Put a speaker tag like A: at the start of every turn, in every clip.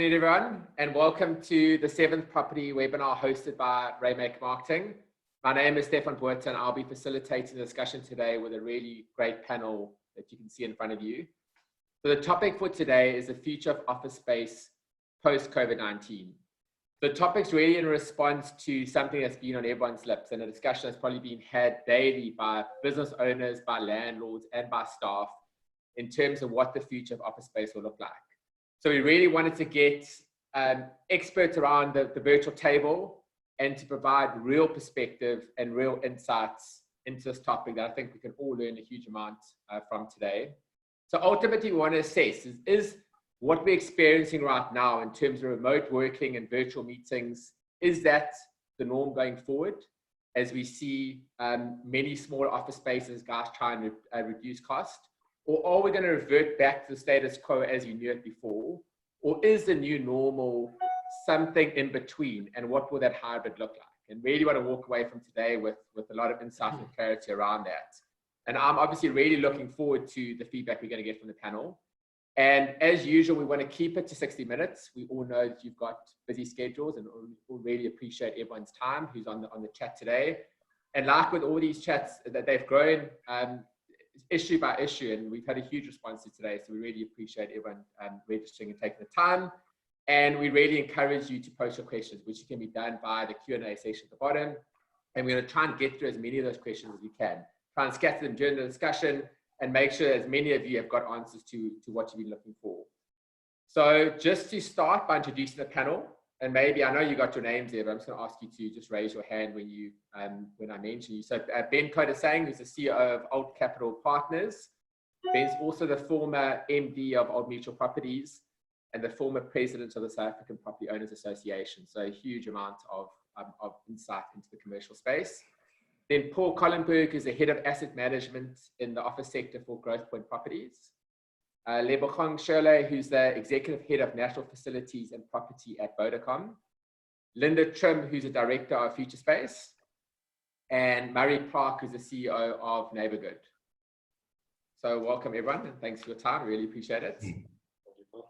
A: Good evening, everyone, and welcome to the 7th property webinar hosted by Rainmaker Marketing. My name is Stefan Boerter, and I'll be facilitating the discussion today with a really great panel that you can see in front of you. So the topic for today is the future of office space post-COVID-19. The topic's really in response to something that's been on everyone's lips and a discussion that's probably been had daily by business owners, by landlords, and by staff in terms of what the future of office space will look like. So we really wanted to get experts around the virtual table and to provide real perspective and real insights into this topic that I think we can all learn a huge amount from today. So ultimately, we want to assess is what we're experiencing right now in terms of remote working and virtual meetings, is that the norm going forward as we see many small office spaces, guys, try and reduce cost? Or are we going to revert back to the status quo as you knew it before? Or is the new normal something in between? And what will that hybrid look like? And really want to walk away from today with a lot of insight and clarity around that. And I'm obviously really looking forward to the feedback we're going to get from the panel. And as usual, we want to keep it to 60 minutes. We all know that you've got busy schedules, and we'll really appreciate everyone's time who's on the chat today. And like with all these chats, that they've grown issue by issue, and we've had a huge response to today, so we really appreciate everyone registering and taking the time. And we really encourage you to post your questions, which can be done via the Q&A section at the bottom, and we're going to try and get through as many of those questions as we can, try and scatter them during the discussion and make sure as many of you have got answers to what you've been looking for. So just to start by introducing the panel, and maybe I know you got your names there, but I'm just going to ask you to just raise your hand when you when I mention you. So Ben Kodasang, who's the CEO of Old Capital Partners. Ben's also the former MD of Old Mutual Properties and the former president of the South African Property Owners Association. So a huge amount of insight into the commercial space. Then Paul Collenberg, who's the head of asset management in the office sector for Growth Point Properties. Lebogang Shirley, who's the executive head of national facilities and property at Vodacom. Linda Trim, who's the director of Future Space. And Murray Clark, who's the CEO of Neighborhood. So welcome everyone, and thanks for your time. Really appreciate it.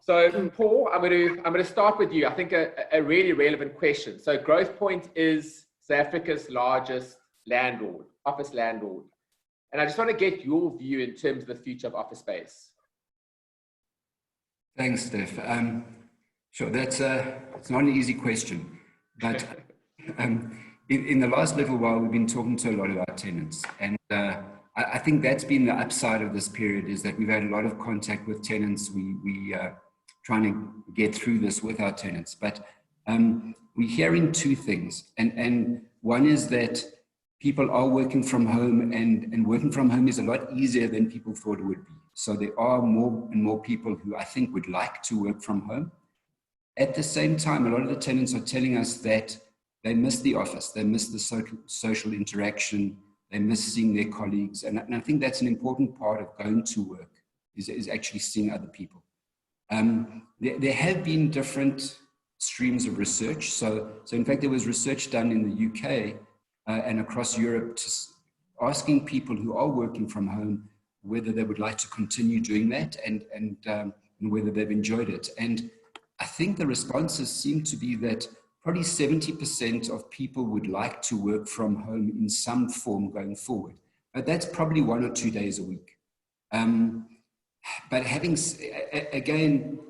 A: So Paul, I'm going to start with you. I think a really relevant question. So Growth Point is South Africa's largest landlord, office landlord. And I just want to get your view in terms of the future of office space.
B: Thanks, Steph. Sure, it's not an easy question, but in the last little while, we've been talking to a lot of our tenants, and I think that's been the upside of this period, is that we've had a lot of contact with tenants. We trying to get through this with our tenants, but we're hearing two things, and one is that people are working from home, and working from home is a lot easier than people thought it would be. So there are more and more people who I think would like to work from home. At the same time, a lot of the tenants are telling us that they miss the office, they miss the social interaction, they miss seeing their colleagues. And I think that's an important part of going to work, is actually seeing other people. There have been different streams of research. So in fact, there was research done in the UK and across Europe asking people who are working from home whether they would like to continue doing that and whether they've enjoyed it. And I think the responses seem to be that probably 70% of people would like to work from home in some form going forward. But that's probably 1 or 2 days a week. But again,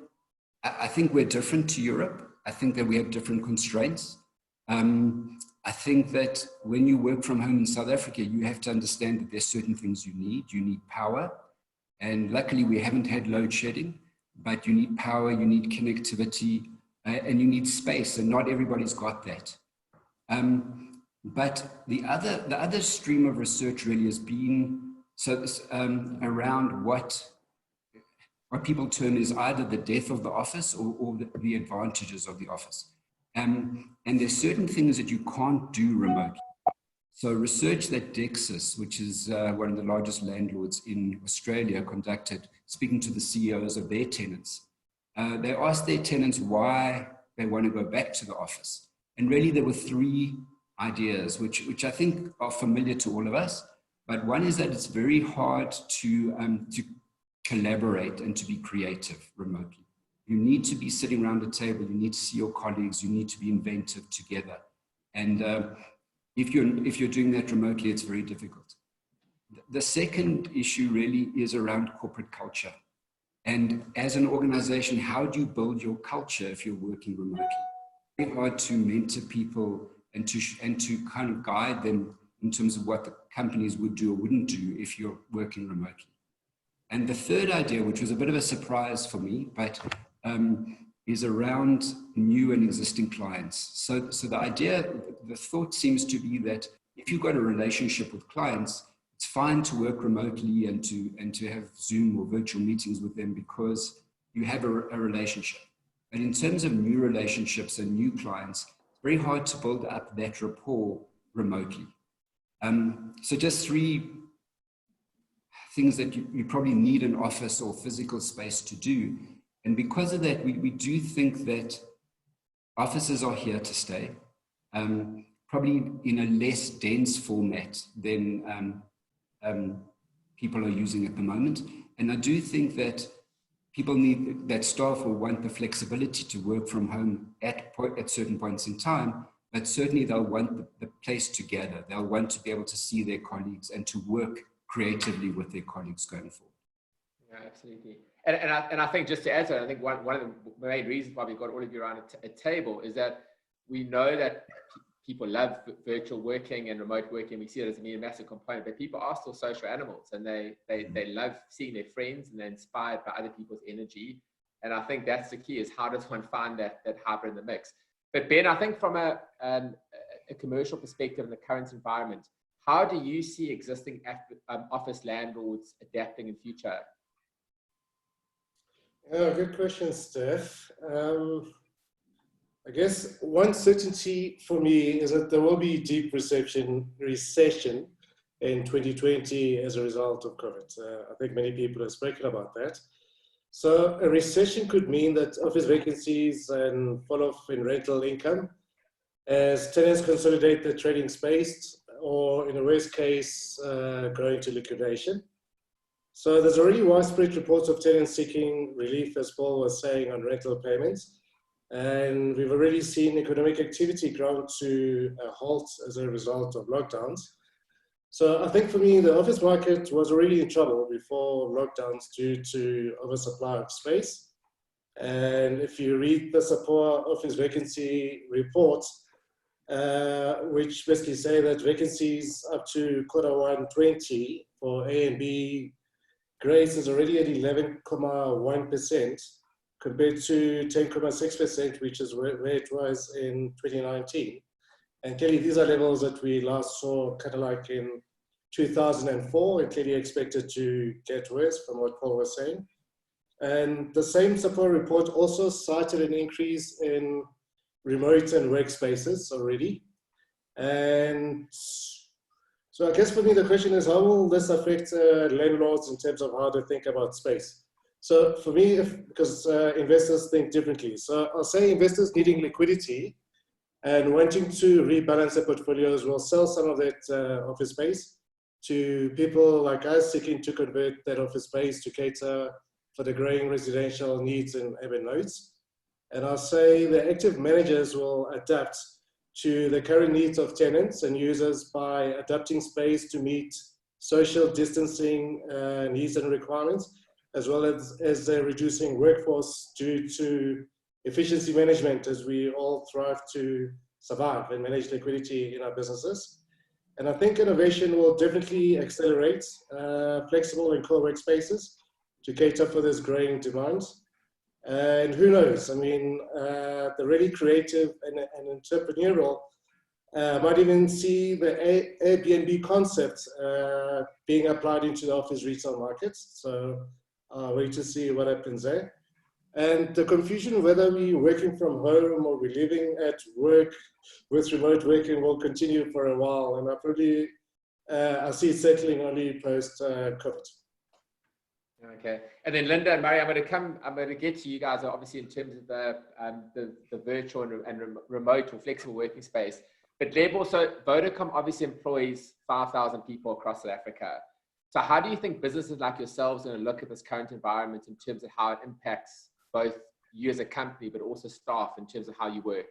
B: I think we're different to Europe. I think that we have different constraints. I think that when you work from home in South Africa, you have to understand that there's certain things you need. You need power. And luckily, we haven't had load shedding, but you need power, you need connectivity, and you need space. And not everybody's got that. But the other stream of research really has been around what people term is either the death of the office or the advantages of the office. And there's certain things that you can't do remotely. So research that Dexus, which is one of the largest landlords in Australia, conducted, speaking to the CEOs of their tenants. They asked their tenants why they want to go back to the office. And really there were three ideas, which I think are familiar to all of us. But one is that it's very hard to collaborate and to be creative remotely. you need to be sitting around a table, you need to see your colleagues, you need to be inventive together. And if you're doing that remotely, it's very difficult. The second issue really is around corporate culture. And as an organization, how do you build your culture if you're working remotely? It's very hard to mentor people and to kind of guide them in terms of what the companies would do or wouldn't do if you're working remotely. And the third idea, which was a bit of a surprise for me, but is around new and existing clients. So the thought seems to be that if you've got a relationship with clients, it's fine to work remotely and to have Zoom or virtual meetings with them because you have a relationship. But in terms of new relationships and new clients, it's very hard to build up that rapport remotely. So just 3 things that you probably need an office or physical space to do. And because of that, we do think that offices are here to stay, probably in a less dense format than people are using at the moment. And I do think that staff will want the flexibility to work from home at certain points in time, but certainly they'll want the place to gather. They'll want to be able to see their colleagues and to work creatively with their colleagues going forward.
A: Yeah, absolutely. And I think just to add to that, I think one of the main reasons why we've got all of you around a table is that we know that people love virtual working and remote working. We see it as a massive component, but people are still social animals, and they love seeing their friends, and they're inspired by other people's energy. And I think that's the key, is how does one find that hybrid in the mix? But Ben, I think from a commercial perspective in the current environment, how do you see existing office landlords adapting in future?
C: Good question, Steph. I guess one certainty for me is that there will be deep recession in 2020 as a result of COVID. I think many people have spoken about that. So a recession could mean that office vacancies and fall off in rental income as tenants consolidate their trading space, or in the worst case, go into liquidation. So there's already widespread reports of tenants seeking relief, as Paul was saying, on rental payments. And we've already seen economic activity ground to a halt as a result of lockdowns. So I think for me, the office market was already in trouble before lockdowns due to oversupply of space. And if you read the SAPOA office vacancy report, which basically say that vacancies up to Q1 20 for A and B grades is already at 11.1%. compared to 10.6%, which is where it was in 2019. And clearly these are levels that we last saw kind of like in 2004, and clearly expected to get worse from what Paul was saying. And the same SAPOA report also cited an increase in remote and workspaces already. And so I guess for me, the question is, how will this affect landlords in terms of how they think about space? So for me, because investors think differently. So I'll say investors needing liquidity and wanting to rebalance their portfolios will sell some of that office space to people like us seeking to convert that office space to cater for the growing residential needs in urban nodes. And I'll say the active managers will adapt to the current needs of tenants and users by adapting space to meet social distancing needs and requirements, as well as they're reducing workforce due to efficiency management, as we all thrive to survive and manage liquidity in our businesses. And I think innovation will definitely accelerate flexible and co-workspaces to cater for this growing demand. And who knows, I mean, the really creative and entrepreneurial might even see the Airbnb concept being applied into the office retail markets. So wait to see what happens there. And the confusion whether we're working from home or we're living at work with remote working will continue for a while. And I see it settling only post-COVID.
A: Okay, and then Linda and Murray, I'm going to get to you guys, obviously, in terms of the virtual and remote or flexible working space. But Vodacom obviously employs 5,000 people across South Africa. So how do you think businesses like yourselves are going to look at this current environment in terms of how it impacts both you as a company, but also staff in terms of how you work?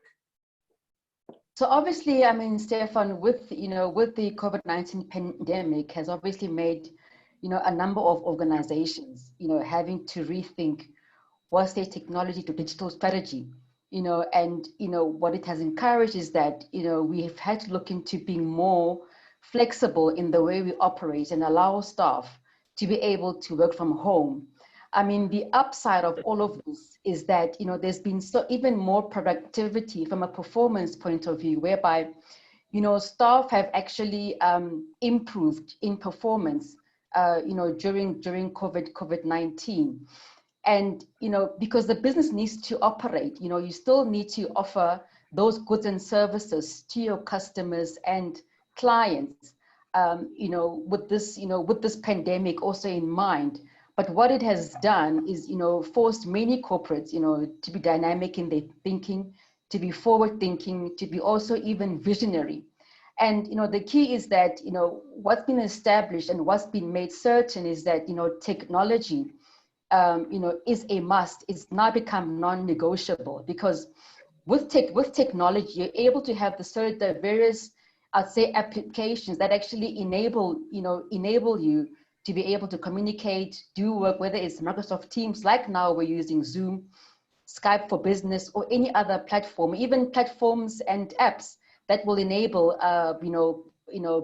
D: So obviously, I mean, Stefan, with the COVID-19 pandemic has obviously made, a number of organizations, having to rethink what's their technology to digital strategy, and, what it has encouraged is that, we have had to look into being more flexible in the way we operate and allow staff to be able to work from home. I mean, the upside of all of this is that, there's been even more productivity from a performance point of view, whereby, staff have actually improved in performance, during COVID-19. And, because the business needs to operate, you still need to offer those goods and services to your customers and clients, with this pandemic also in mind. But what it has done is, forced many corporates, to be dynamic in their thinking, to be forward thinking, to be also even visionary. And, the key is that, what's been established and what's been made certain is that, technology, is a must. It's now become non-negotiable, because with technology, you're able to have the various, I'd say, applications that actually enable you to be able to communicate, do work, whether it's Microsoft Teams, like now we're using Zoom, Skype for Business, or any other platform, even platforms and apps that will enable,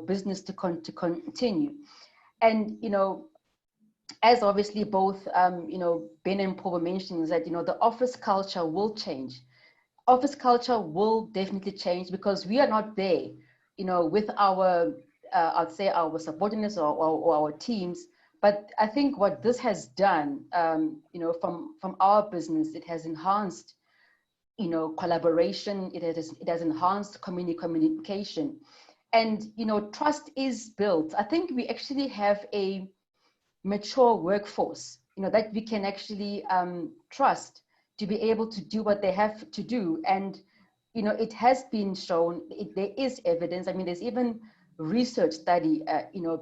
D: business to continue. And, as obviously both, Ben and Paul were mentioning, is that, the office culture will change. Office culture will definitely change, because we are not there, with our, I'd say, our subordinates or our teams. But I think what this has done, from our business, it has enhanced, collaboration. It has enhanced communication, and, trust is built. I think we actually have a mature workforce, that we can actually trust to be able to do what they have to do. And, it has been shown, there is evidence. I mean, there's even research study,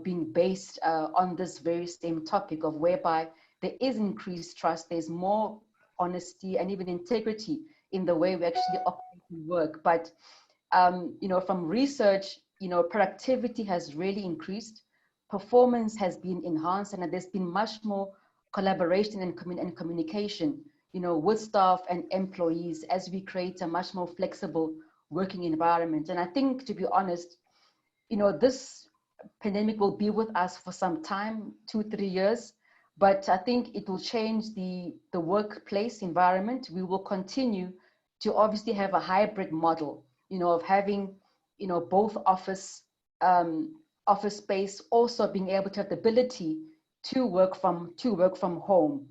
D: being based on this very same topic of whereby there is increased trust, there's more honesty and even integrity in the way we actually operate and work. But, from research, productivity has really increased, performance has been enhanced, and there's been much more collaboration and communication, with staff and employees, as we create a much more flexible working environment. And I think, to be honest, this pandemic will be with us for some time, 2-3 years, but I think it will change the workplace environment. We will continue to obviously have a hybrid model, of having, both office space, also being able to have the ability to work from home.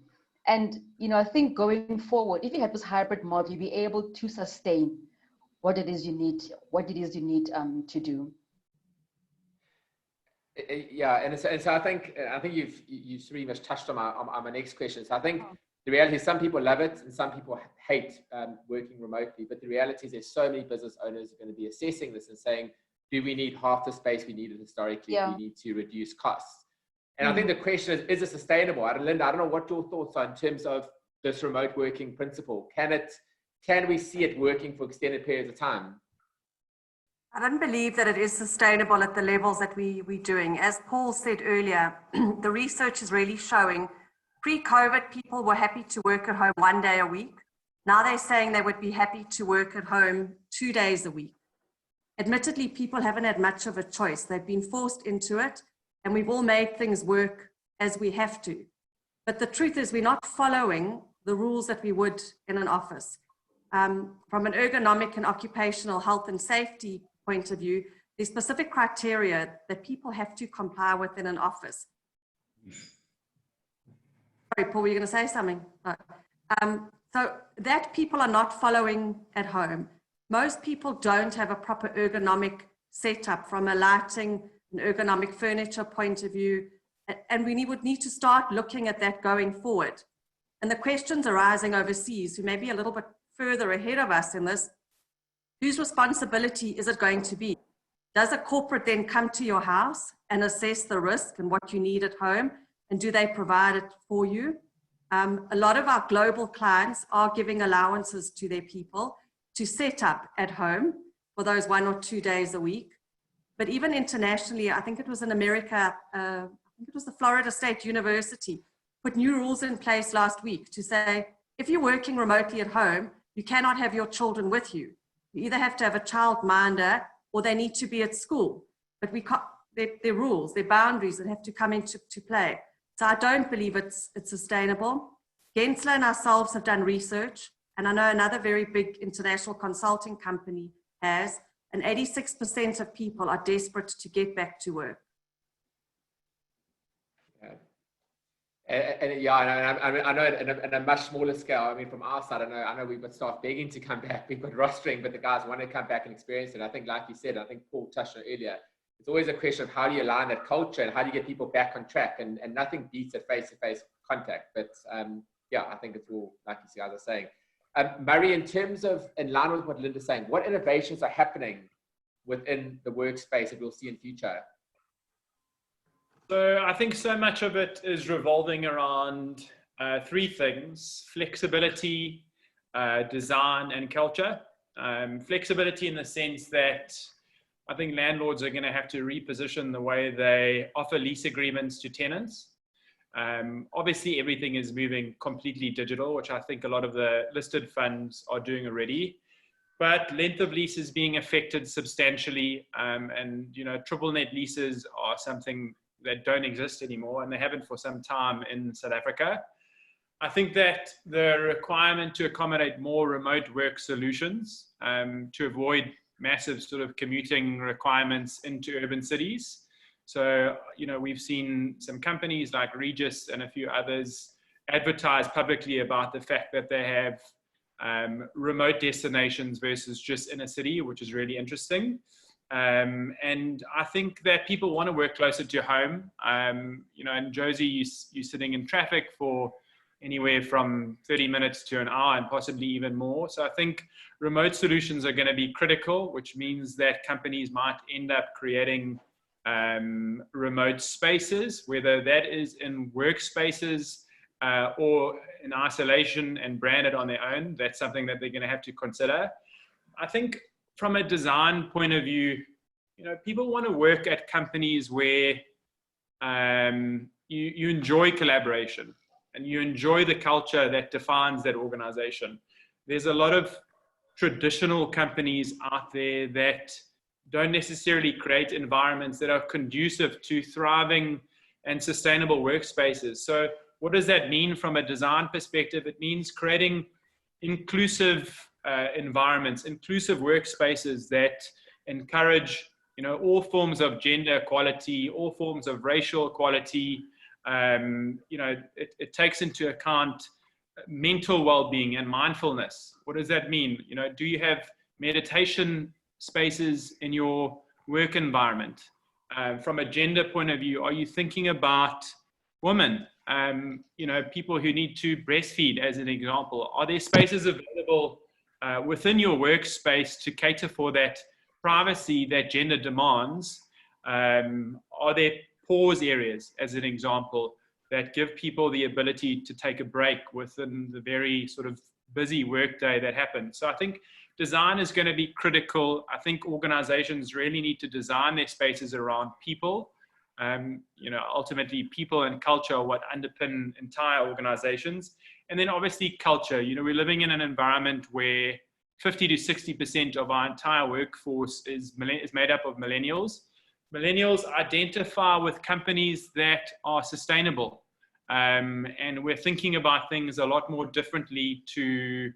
D: And, I think going forward, if you have this hybrid model, you'll be able to sustain what it is you need to do.
A: Yeah, and so I think you've pretty much touched on my next question. So I think the reality is some people love it and some people hate working remotely. But the reality is there's so many business owners are going to be assessing this and saying, do we need half the space we needed historically?
D: Yeah.
A: We need to reduce costs. And I think the question is it sustainable? Linda, I don't know what your thoughts are in terms of this remote working principle. Can we see it working for extended periods of time?
E: I don't believe that it is sustainable at the levels that we're doing. As Paul said earlier, the research is really showing pre-COVID, people were happy to work at home 1 day a week. Now they're saying they would be happy to work at home 2 days a week. Admittedly, people haven't had much of a choice. They've been forced into it, and we've all made things work as we have to. But the truth is we're not following the rules that we would in an office. From an ergonomic and occupational health and safety point of view, there's specific criteria that people have to comply with in an office. Sorry, Paul, were you going to say something? No. So that people are not following at home. Most people don't have a proper ergonomic setup from a lighting and ergonomic furniture point of view. And we would need to start looking at that going forward. And the questions arising overseas, who may be a little bit further ahead of us in this, whose responsibility is it going to be? Does a corporate then come to your house and assess the risk and what you need at home? And do they provide it for you? A lot of our global clients are giving allowances to their people to set up at home for those 1 or 2 days a week. But even internationally, I think it was in America, I think it was the Florida State University, put new rules in place last week to say, if you're working remotely at home, you cannot have your children with you. You either have to have a childminder or they need to be at school. But we can't, they're rules, they're boundaries that have to come into play. So I don't believe it's sustainable. Gensler and ourselves have done research, and I know another very big international consulting company has, and 86% of people are desperate to get back to work.
A: And yeah, I know in a much smaller scale. I mean, from our side, I know we've got staff begging to come back. We've got rostering, but the guys want to come back and experience it. I think, like you said, I think Paul touched on it earlier. It's always a question of how do you align that culture and how do you get people back on track. And nothing beats a face-to-face contact. But yeah, I think it's all like you guys are saying. Murray, in terms of in line with what Linda's saying, what innovations are happening within the workspace that we'll see in future?
F: So I think so much of it is revolving around 3 things: flexibility, design, and culture. Flexibility in the sense that I think landlords are going to have to reposition the way they offer lease agreements to tenants. Obviously, everything is moving completely digital, which I think a lot of the listed funds are doing already. But length of lease is being affected substantially, and triple net leases are something that don't exist anymore, and they haven't for some time in South Africa. I think that the requirement to accommodate more remote work solutions to avoid massive sort of commuting requirements into urban cities. So, we've seen some companies like Regis and a few others advertise publicly about the fact that they have remote destinations versus just in a city, which is really interesting. And I think that people want to work closer to home. And Josie, you're sitting in traffic for anywhere from 30 minutes to an hour and possibly even more. So I think remote solutions are going to be critical, which means that companies might end up creating remote spaces, whether that is in workspaces or in isolation and branded on their own. That's something that they're going to have to consider. I think from a design point of view, people want to work at companies where you enjoy collaboration and you enjoy the culture that defines that organization. There's a lot of traditional companies out there that don't necessarily create environments that are conducive to thriving and sustainable workspaces. So what does that mean from a design perspective? It means creating inclusive environments, inclusive workspaces that encourage, all forms of gender equality, all forms of racial equality. It takes into account mental well-being and mindfulness. What does that mean? Do you have meditation spaces in your work environment? From a gender point of view, are you thinking about women? People who need to breastfeed, as an example. Are there spaces available within your workspace to cater for that privacy that gender demands? Are there pause areas, as an example, that give people the ability to take a break within the very sort of busy workday that happens? So I think design is going to be critical. I think organizations really need to design their spaces around people. Ultimately, people and culture are what underpin entire organizations. And then obviously culture. We're living in an environment where 50 to 60% of our entire workforce is made up of millennials. Millennials identify with companies that are sustainable. And we're thinking about things a lot more differently to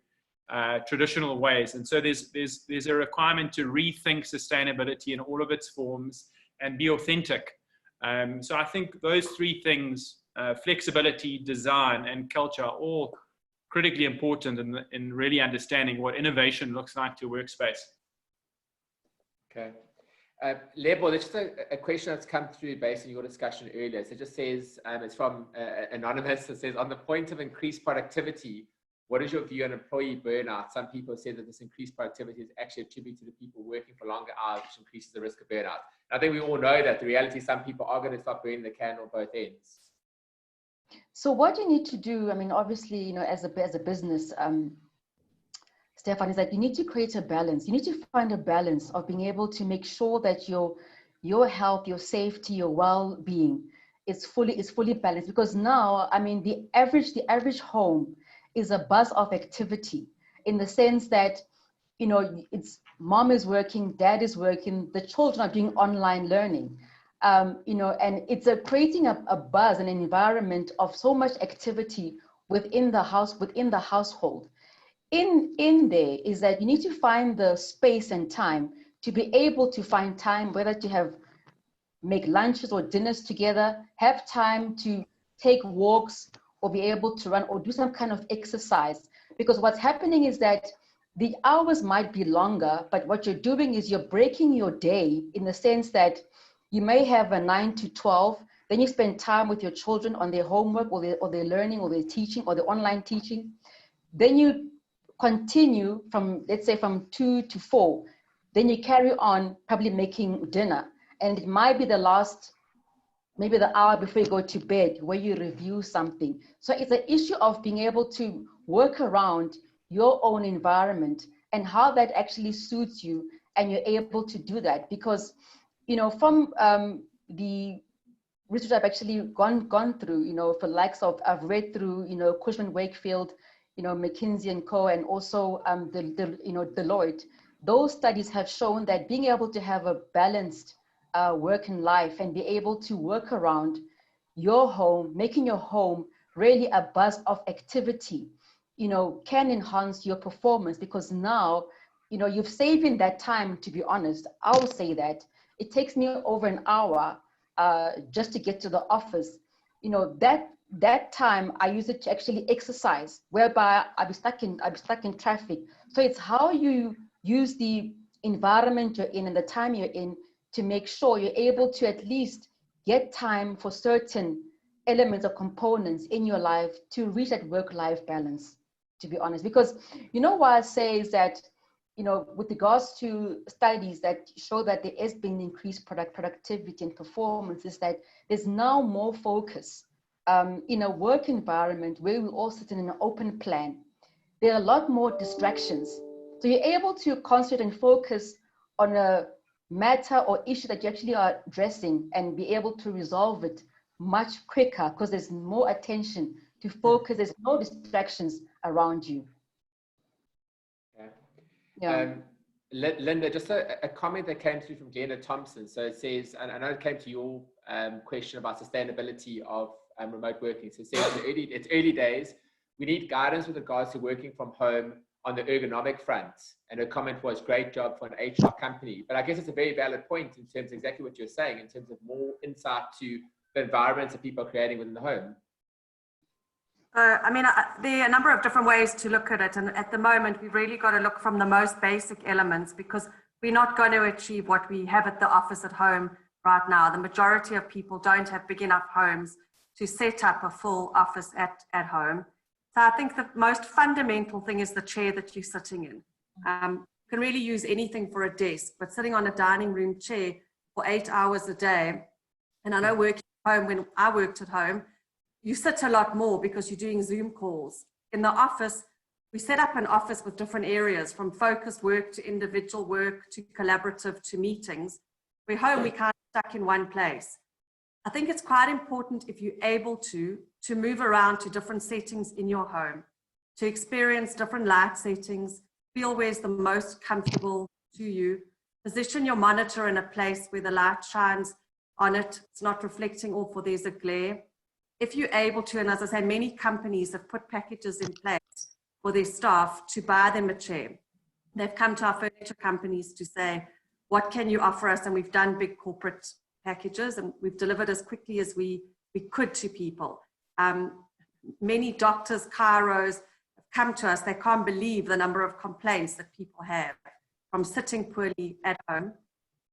F: traditional ways. And so there's a requirement to rethink sustainability in all of its forms and be authentic. So I think those 3 things, flexibility, design, and culture, are all critically important in really understanding what innovation looks like to workspace.
A: Okay. Lebo, there's just a question that's come through based on your discussion earlier. So it just says, it's from Anonymous. It says, on the point of increased productivity, what is your view on employee burnout? Some people say that this increased productivity is actually attributed to people working for longer hours, which increases the risk of burnout. I think we all know that the reality is some people are going to start burning the candle on both ends.
D: So what you need to do, I mean, obviously, you know, as a business, Stefan, is that you need to create a balance. You need to find a balance of being able to make sure that your health, your safety, your well-being is fully balanced. Because now, I mean, the average home is a buzz of activity, in the sense that, you know, it's mom is working, dad is working, the children are doing online learning. You know, and it's creating a buzz, an environment of so much activity within the household. In there is that you need to find the space and time to be able to find time, whether to make lunches or dinners together, have time to take walks or be able to run or do some kind of exercise. Because what's happening is that the hours might be longer, but what you're doing is you're breaking your day, in the sense that you may have a 9 to 12, then you spend time with your children on their homework or their learning or their teaching or their online teaching. Then you continue from, let's say, from 2 to 4. Then you carry on probably making dinner. And it might be maybe the hour before you go to bed, where you review something. So it's an issue of being able to work around your own environment and how that actually suits you, and you're able to do that. Because, you know, from the research I've actually gone through, you know, for likes of, I've read through, you know, Cushman Wakefield, you know, McKinsey & Co., and also Deloitte. Those studies have shown that being able to have a balanced work and life, and be able to work around your home, making your home really a buzz of activity, you know, can enhance your performance. Because now, you know, you've saved in that time. To be honest, I will say that it takes me over an hour just to get to the office. You know, that time I use it to actually exercise, whereby I'll be stuck in traffic. So it's how you use the environment you're in and the time you're in to make sure you're able to at least get time for certain elements or components in your life to reach that work-life balance, to be honest. Because, you know, what I say is that, you know, with regards to studies that show that there has been increased productivity and performance, is that there's now more focus in a work environment where we all sit in an open plan. There are a lot more distractions. So you're able to concentrate and focus on a matter or issue that you actually are addressing, and be able to resolve it much quicker, because there's more attention to focus, there's no distractions around you.
A: Yeah. Linda, just a comment that came through from Glenda Thompson. So it says, and I know it came to your question about sustainability of remote working. So it says it's early days. We need guidance with regards to working from home on the ergonomic front. And her comment was, great job for an HR company. But I guess it's a very valid point in terms of exactly what you're saying, in terms of more insight to the environments that people are creating within the home.
E: I mean, there are a number of different ways to look at it. And at the moment, we've really got to look from the most basic elements, because we're not going to achieve what we have at the office at home right now. The majority of people don't have big enough homes to set up a full office at home. So I think the most fundamental thing is the chair that you're sitting in. You can really use anything for a desk, but sitting on a dining room chair for 8 hours a day, and I know working at home, when I worked at home, you sit a lot more because you're doing Zoom calls. In the office, we set up an office with different areas, from focused work to individual work to collaborative to meetings. We're home, we can't be stuck in one place. I think it's quite important, if you're able to move around to different settings in your home, to experience different light settings, feel where's the most comfortable to you, position your monitor in a place where the light shines on it, it's not reflecting off or there's a glare. If you're able to, and as I say, many companies have put packages in place for their staff to buy them a chair. They've come to our furniture companies to say, what can you offer us? And we've done big corporate packages, and we've delivered as quickly as we could to people. Many doctors, chiros have come to us. They can't believe the number of complaints that people have from sitting poorly at home.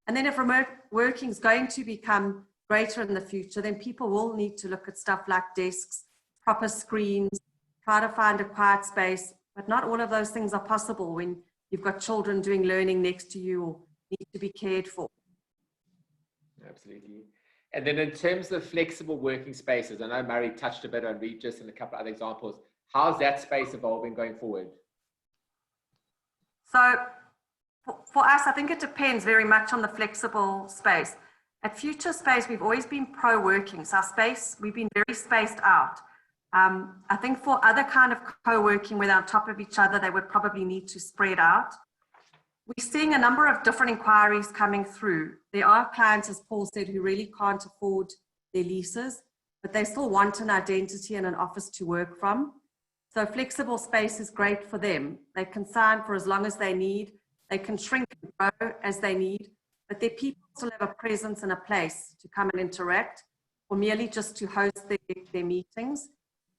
E: And then if remote working is going to become greater in the future, then people will need to look at stuff like desks, proper screens, try to find a quiet space. But not all of those things are possible when you've got children doing learning next to you or need to be cared for.
A: Absolutely. And then in terms of flexible working spaces, I know Murray touched a bit on Regis and a couple of other examples. How's that space evolving going forward?
E: So for us, I think it depends very much on the flexible space. At Future Space, we've always been pro-working. So our space, we've been very spaced out. I think for other kind of co-working where they're on top of each other, they would probably need to spread out. We're seeing a number of different inquiries coming through. There are clients, as Paul said, who really can't afford their leases, but they still want an identity and an office to work from. So flexible space is great for them. They can sign for as long as they need. They can shrink and grow as they need, but their people still have a presence and a place to come and interact, or merely just to host their meetings.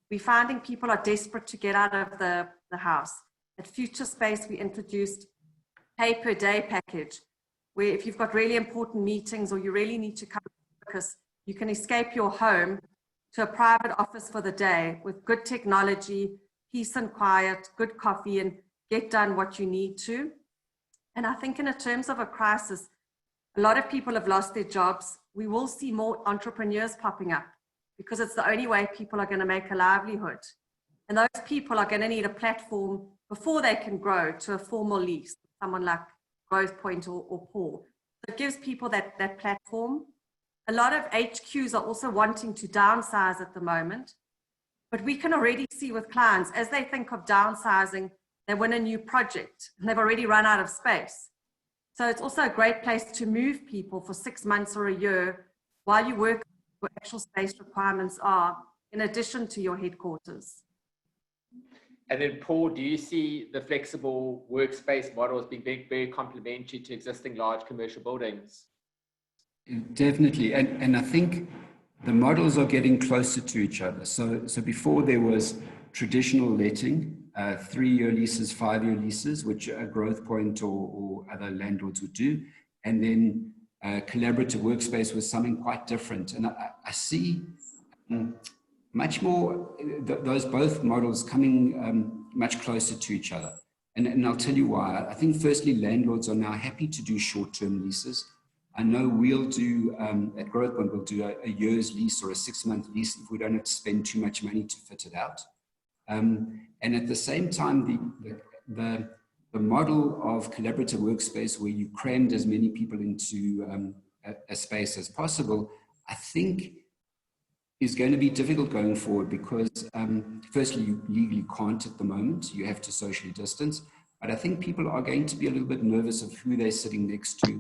E: We're finding people are desperate to get out of the house. At Future Space, we introduced pay per day package, where if you've got really important meetings or you really need to come focus, you can escape your home to a private office for the day with good technology, peace and quiet, good coffee, and get done what you need to. And I think in terms of a crisis, a lot of people have lost their jobs. We will see more entrepreneurs popping up because it's the only way people are going to make a livelihood. And those people are going to need a platform before they can grow to a formal lease, someone like Growth Point or Paul. So it gives people that platform. A lot of HQs are also wanting to downsize at the moment, but we can already see with clients, as they think of downsizing, they win a new project and they've already run out of space. So it's also a great place to move people for 6 months or a year while you work what actual space requirements are, in addition to your headquarters.
A: And then Paul, do you see the flexible workspace model as being very complementary to existing large commercial buildings?
B: Definitely, and I think the models are getting closer to each other. So before there was traditional letting, 3-year leases, 5-year leases, which a Growth Point or other landlords would do. And then collaborative workspace was something quite different. And I see much more those both models coming much closer to each other. And I'll tell you why. I think firstly, landlords are now happy to do short-term leases. I know we'll do, at Growth Point, we'll do a year's lease or a 6-month lease if we don't have to spend too much money to fit it out. And at the same time, the model of collaborative workspace where you crammed as many people into a space as possible, I think is going to be difficult going forward because firstly, you legally can't at the moment. You have to socially distance. But I think people are going to be a little bit nervous of who they're sitting next to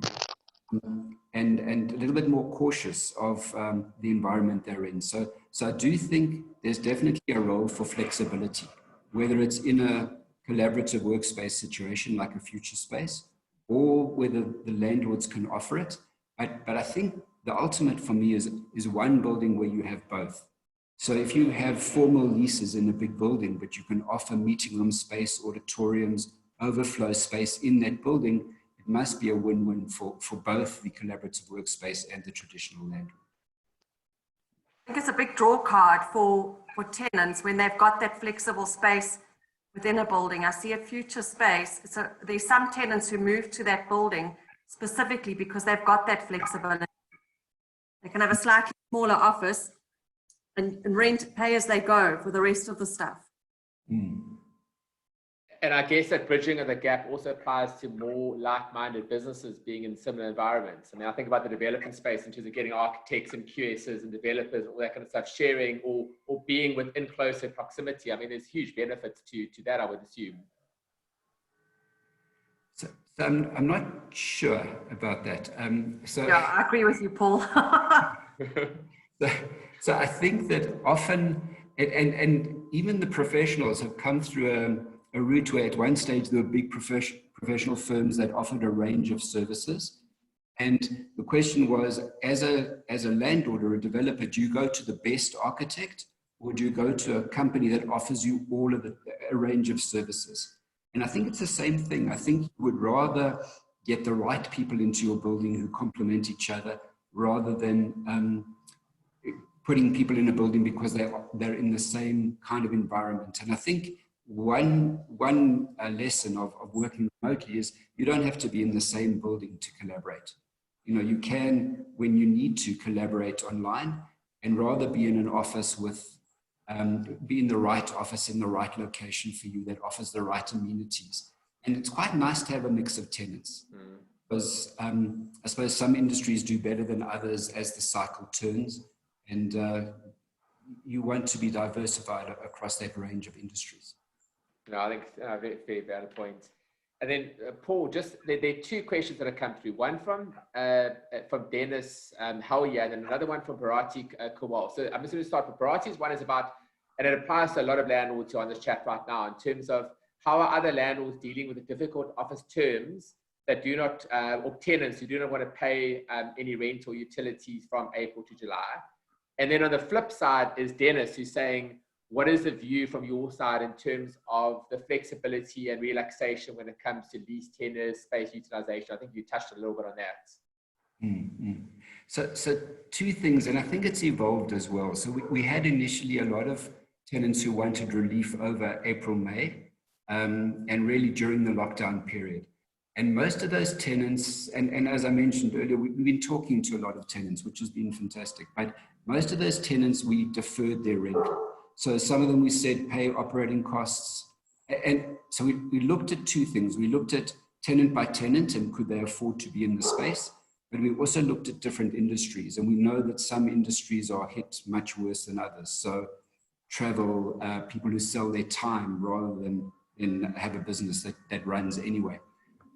B: and a little bit more cautious of the environment they're in. So I do think there's definitely a role for flexibility, whether it's in a collaborative workspace situation like a Future Space or whether the landlords can offer it. But I think the ultimate for me is one building where you have both. So if you have formal leases in a big building, but you can offer meeting room space, auditoriums, overflow space in that building, it must be a win-win for both the collaborative workspace and the traditional landlord.
E: I think it's a big draw card for tenants when they've got that flexible space within a building. I see at Future Space, there's some tenants who move to that building specifically because they've got that flexibility. They can have a slightly smaller office and rent, pay as they go for the rest of the stuff.
B: Mm.
A: And I guess that bridging of the gap also applies to more like-minded businesses being in similar environments. I mean, I think about the development space in terms of getting architects and QSs and developers, all that kind of stuff, sharing or being within closer proximity. I mean, there's huge benefits to that, I would assume.
B: So I'm not sure about that.
E: Yeah, I agree with you, Paul.
B: So I think that often, and even the professionals have come through a route where at one stage there were big professional firms that offered a range of services. And the question was, as a landlord or a developer, do you go to the best architect or do you go to a company that offers you all of a range of services? And I think it's the same thing. I think you would rather get the right people into your building who complement each other rather than putting people in a building because they're in the same kind of environment. And I think one lesson of working remotely is you don't have to be in the same building to collaborate. You can, when you need to, collaborate online and rather be in an office with, be in the right office in the right location for you that offers the right amenities. And it's quite nice to have a mix of tenants. Because I suppose some industries do better than others as the cycle turns, and you want to be diversified across that range of industries.
A: No, I think very valid point. And then Paul, just there are two questions that have come through. One from Dennis Hellier, and then another one from Bharati Kowal. So I'm just going to start with Bharati's. One is about, and it applies to a lot of landlords who are on this chat right now, in terms of how are other landlords dealing with the difficult office terms that do not, or tenants who do not want to pay any rent or utilities from April to July. And then on the flip side is Dennis, who's saying, what is the view from your side in terms of the flexibility and relaxation when it comes to lease tenures, space utilization? I think you touched a little bit on that.
B: So two things, and I think it's evolved as well. So we had initially a lot of tenants who wanted relief over April, May, and really during the lockdown period. And most of those tenants, and as I mentioned earlier, we've been talking to a lot of tenants, which has been fantastic. But most of those tenants, we deferred their rental. So some of them we said pay operating costs. And so we looked at two things. We looked at tenant by tenant and could they afford to be in the space? But we also looked at different industries. And we know that some industries are hit much worse than others. So travel, people who sell their time rather than have a business that runs anyway.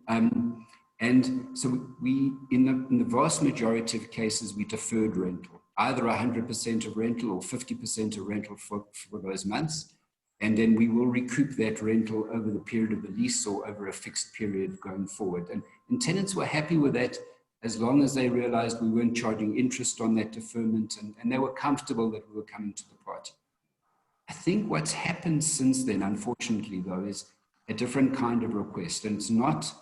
B: And so we, in the vast majority of cases, we deferred rental, either 100% of rental or 50% of rental for those months. And then we will recoup that rental over the period of the lease or over a fixed period going forward. And tenants were happy with that as long as they realized we weren't charging interest on that deferment, and they were comfortable that we were coming to the party. I think what's happened since then, unfortunately, though, is a different kind of request. And it's not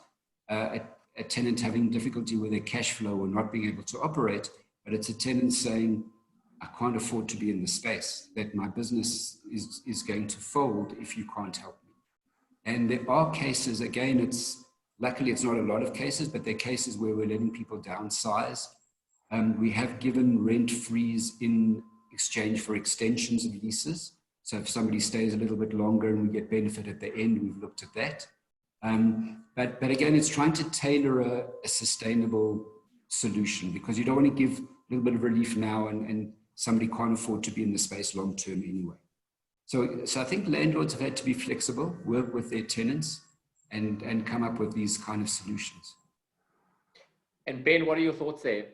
B: a tenant having difficulty with their cash flow or not being able to operate, but it's a tenant saying, I can't afford to be in the space, that my business is going to fold if you can't help me. And there are cases, again, luckily it's not a lot of cases, but there are cases where we're letting people downsize. We have given rent freeze in exchange for extensions of leases. So if somebody stays a little bit longer and we get benefit at the end, we've looked at that. But again, it's trying to tailor a sustainable solution, because you don't want to give a little bit of relief now and somebody can't afford to be in the space long term anyway. So I think landlords have had to be flexible, work with their tenants and come up with these kind of solutions.
A: And Ben, what are your thoughts there?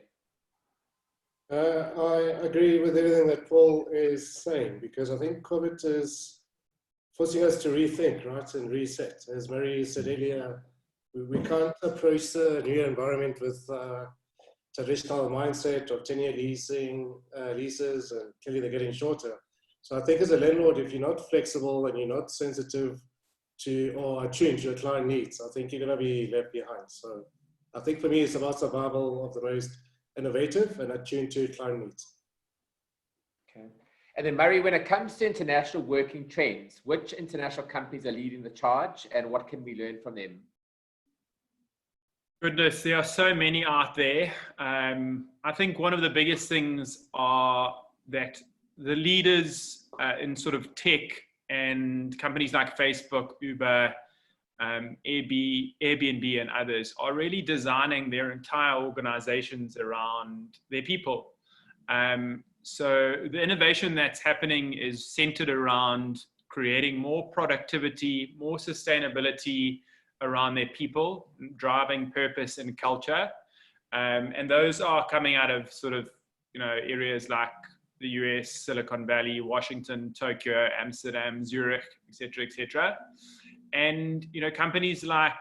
C: I agree with everything that Paul is saying, because I think COVID is forcing us to rethink, right, and reset. As Mary said earlier, we can't approach the new environment with traditional mindset of 10-year leases, and clearly they're getting shorter. So I think as a landlord, if you're not flexible and you're not sensitive to or attuned to your client needs, I think you're going to be left behind. So I think for me, it's about survival of the most innovative and attuned to client needs.
A: Okay. And then Murray, when it comes to international working trends, which international companies are leading the charge and what can we learn from them?
F: Goodness, there are so many out there. I think one of the biggest things are that the leaders in sort of tech and companies like Facebook, Uber, Airbnb and others are really designing their entire organizations around their people. So the innovation that's happening is centered around creating more productivity, more sustainability around their people, driving purpose and culture. And those are coming out of sort of, areas like the US, Silicon Valley, Washington, Tokyo, Amsterdam, Zurich, et cetera, and, companies like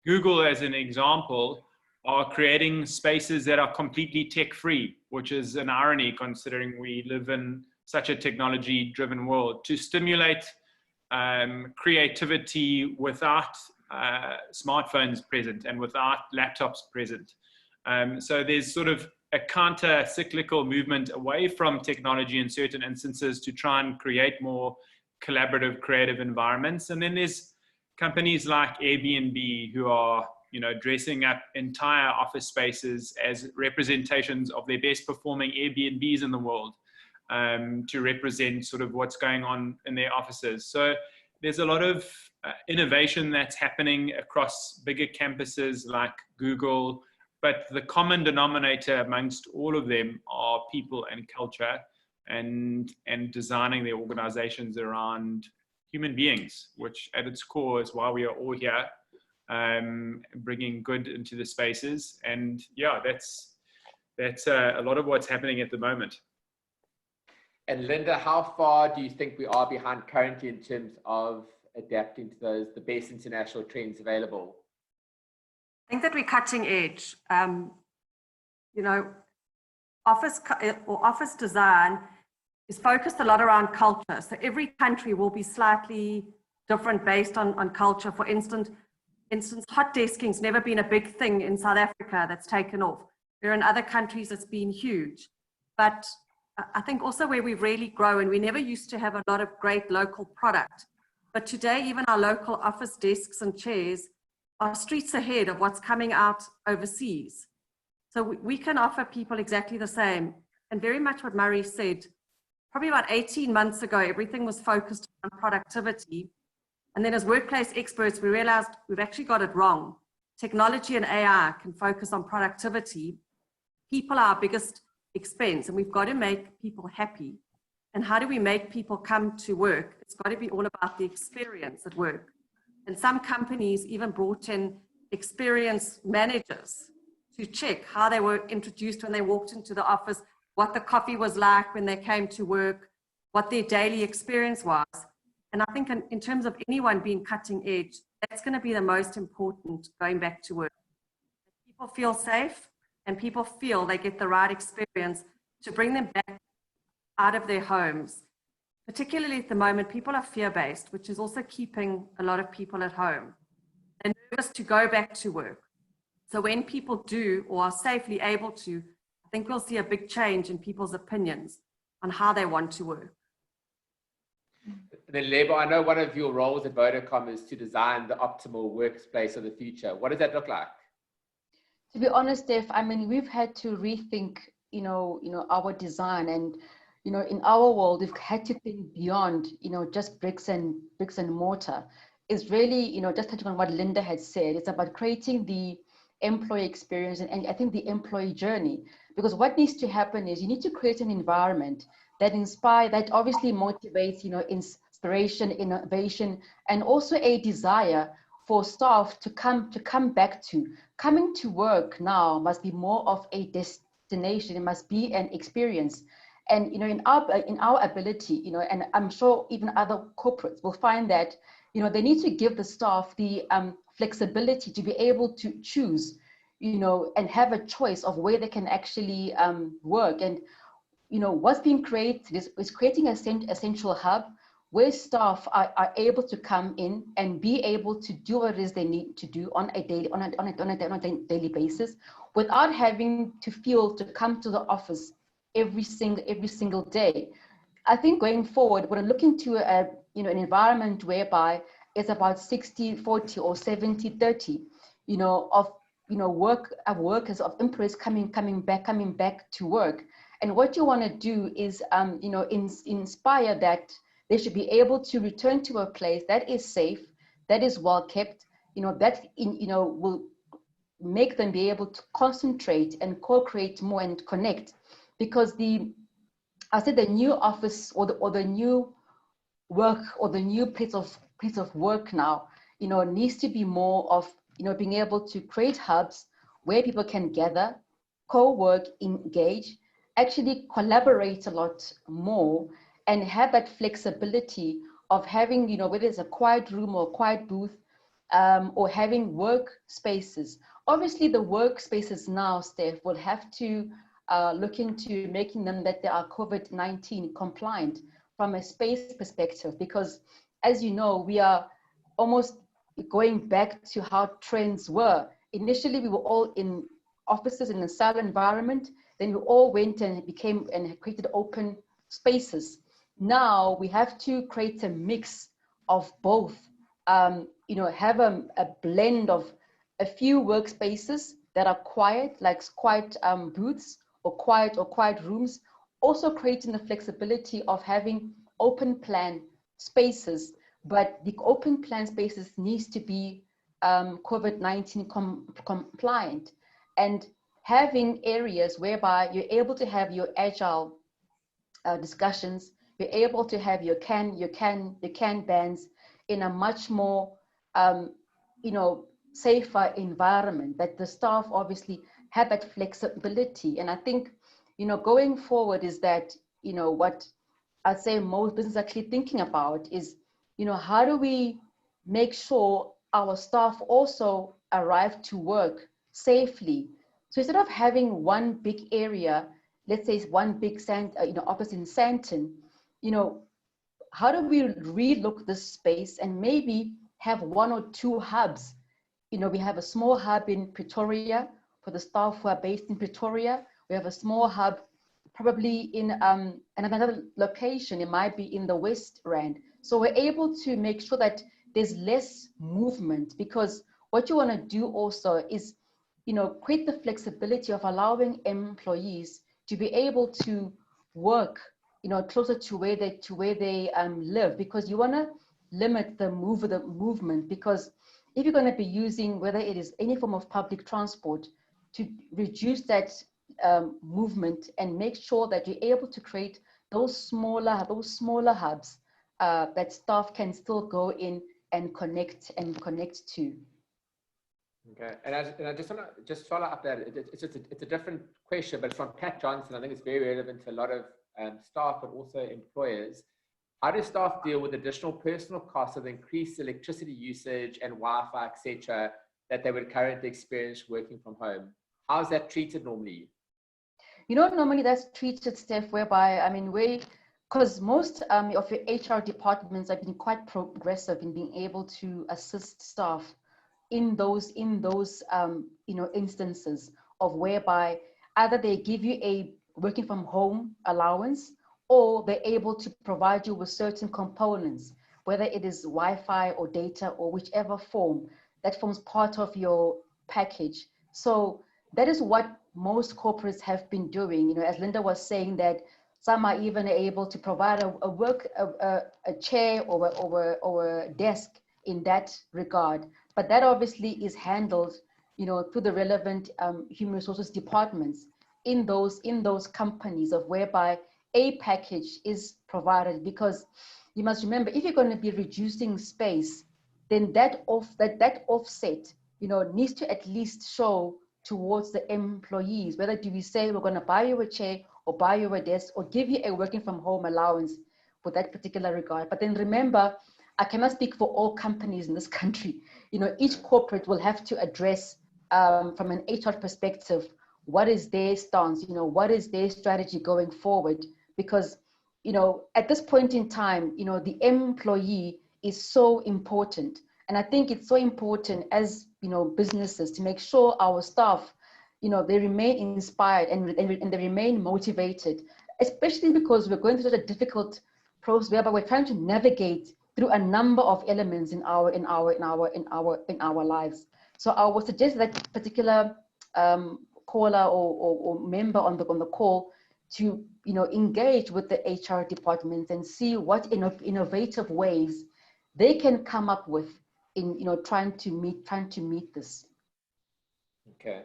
F: Google, as an example, are creating spaces that are completely tech-free, which is an irony considering we live in such a technology-driven world, to stimulate creativity without smartphones present and without laptops present. So there's sort of a counter-cyclical movement away from technology in certain instances to try and create more collaborative, creative environments. And then there's companies like Airbnb who are, dressing up entire office spaces as representations of their best performing Airbnbs in the world, to represent sort of what's going on in their offices. So there's a lot of innovation that's happening across bigger campuses like Google, but the common denominator amongst all of them are people and culture, and designing their organizations around human beings, which at its core is why we are all here, bringing good into the spaces. And yeah, that's a lot of what's happening at the moment.
A: And Linda, how far do you think we are behind currently in terms of adapting to the best international trends available?
E: I think that we're cutting edge. Office design is focused a lot around culture. So every country will be slightly different based on culture. For instance, hot desking's never been a big thing in South Africa that's taken off. There are in other countries it's been huge. But I think also where we've really grown, we never used to have a lot of great local product. But today, even our local office desks and chairs are streets ahead of what's coming out overseas. So we can offer people exactly the same. And very much what Murray said, probably about 18 months ago, everything was focused on productivity. And then as workplace experts, we realized we've actually got it wrong. Technology and AI can focus on productivity. People are our biggest expense, and we've got to make people happy. And how do we make people come to work? It's got to be all about the experience at work. And some companies even brought in experience managers to check how they were introduced when they walked into the office, what the coffee was like when they came to work, what their daily experience was. And I think in terms of anyone being cutting edge, that's going to be the most important going back to work. People feel safe and people feel they get the right experience to bring them back out of their homes. Particularly at the moment, people are fear-based, which is also keeping a lot of people at home. They're nervous to go back to work. So when people do or are safely able to, I think we'll see a big change in people's opinions on how they want to work.
A: Then Lebo, I know one of your roles at Vodacom is to design the optimal workspace of the future. What does that look like?
D: To be honest, Steph, I mean, we've had to rethink, our design, and, in our world, we've had to think beyond, just bricks and mortar. It's really, just touching on what Linda had said, it's about creating the employee experience and I think the employee journey, because what needs to happen is you need to create an environment that that obviously motivates, inspiration, innovation, and also a desire for staff to come back to. Coming to work now must be more of a destination. It must be an experience. And in our ability, and I'm sure even other corporates will find that, they need to give the staff the flexibility to be able to choose, and have a choice of where they can actually work. And what's being created is creating a central hub where staff are able to come in and be able to do what it is they need to do on a daily basis, without having to feel to come to the office every single day. I think going forward, we're looking to an environment whereby it's about 60-40 or 70-30, of workers, of employees coming back to work. And what you want to do is inspire that they should be able to return to a place that is safe, that is well kept, that will make them be able to concentrate and co-create more and connect. Because the new office or the new work or the new place of work now, needs to be more of, being able to create hubs where people can gather, co-work, engage, actually collaborate a lot more, and have that flexibility of having, whether it's a quiet room or a quiet booth, or having workspaces. Obviously, the workspaces now, Steph, will have to look into making them that they are COVID-19 compliant from a space perspective, because as you know, we are almost going back to how trends were. Initially, we were all in offices in a silent environment. Then we all went and created open spaces. Now we have to create a mix of both, have a blend of a few workspaces that are quiet, like quiet booths or quiet rooms, also creating the flexibility of having open plan spaces, but the open plan spaces needs to be COVID-19 compliant, and having areas whereby you're able to have your agile discussions, you're able to have your can bans in a much more safer environment, that the staff obviously have that flexibility. And I think, going forward is that, what I'd say most businesses actually thinking about is, how do we make sure our staff also arrive to work safely? So instead of having one big area, let's say it's one big office in Sandton, how do we relook this space and maybe have one or two hubs? We have a small hub in Pretoria for the staff who are based in Pretoria. We have a small hub probably in another location. It might be in the West Rand. So we're able to make sure that there's less movement, because what you want to do also is, create the flexibility of allowing employees to be able to work, closer to where they live, because you want to limit the movement. Because if you're going to be using, whether it is any form of public transport, to reduce that movement and make sure that you're able to create those smaller hubs that staff can still go in and connect to.
A: Okay, and I just want to just follow up that it's a different question, but from Pat Johnson, I think it's very relevant to a lot of staff, but also employers. How do staff deal with additional personal costs of increased electricity usage and Wi-Fi, etc., that they would currently experience working from home? How is that treated normally?
D: Normally that's treated, Steph, whereby, because most of your HR departments have been quite progressive in being able to assist staff in those instances of whereby either they give you a working from home allowance, or they're able to provide you with certain components, whether it is Wi-Fi or data or whichever form that forms part of your package. So that is what most corporates have been doing. As Linda was saying, that some are even able to provide a chair or a desk in that regard. But that obviously is handled, through the relevant human resources departments in those companies, of whereby a package is provided. Because you must remember, if you're going to be reducing space, then that offset, needs to at least show towards the employees. Whether do we say we're going to buy you a chair or buy you a desk or give you a working from home allowance for that particular regard. But then remember, I cannot speak for all companies in this country. Each corporate will have to address from an HR perspective, what is their stance, what is their strategy going forward? Because, at this point in time, the employee is so important. And I think it's so important as, businesses to make sure our staff, they remain inspired and they remain motivated, especially because we're going through such a difficult process whereby we're trying to navigate through a number of elements in our lives. So I would suggest that particular caller or member on the call to engage with the HR departments and see what innovative ways they can come up with in trying to meet this.
A: Okay,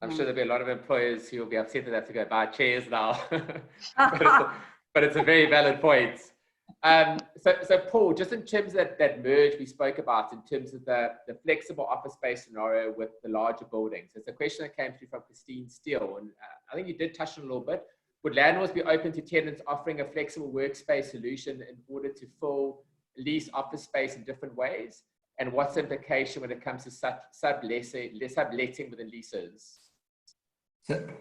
A: I'm sure there'll be a lot of employers who will be upset that they have to go buy chairs now, but it's a very valid point. So Paul, just in terms of that merge we spoke about, in terms of the flexible office space scenario with the larger buildings, it's a question that came through from Christine Steele, and I think you did touch on it a little bit. Would landlords be open to tenants offering a flexible workspace solution in order to fill lease office space in different ways? And what's the implication when it comes to subletting within leases?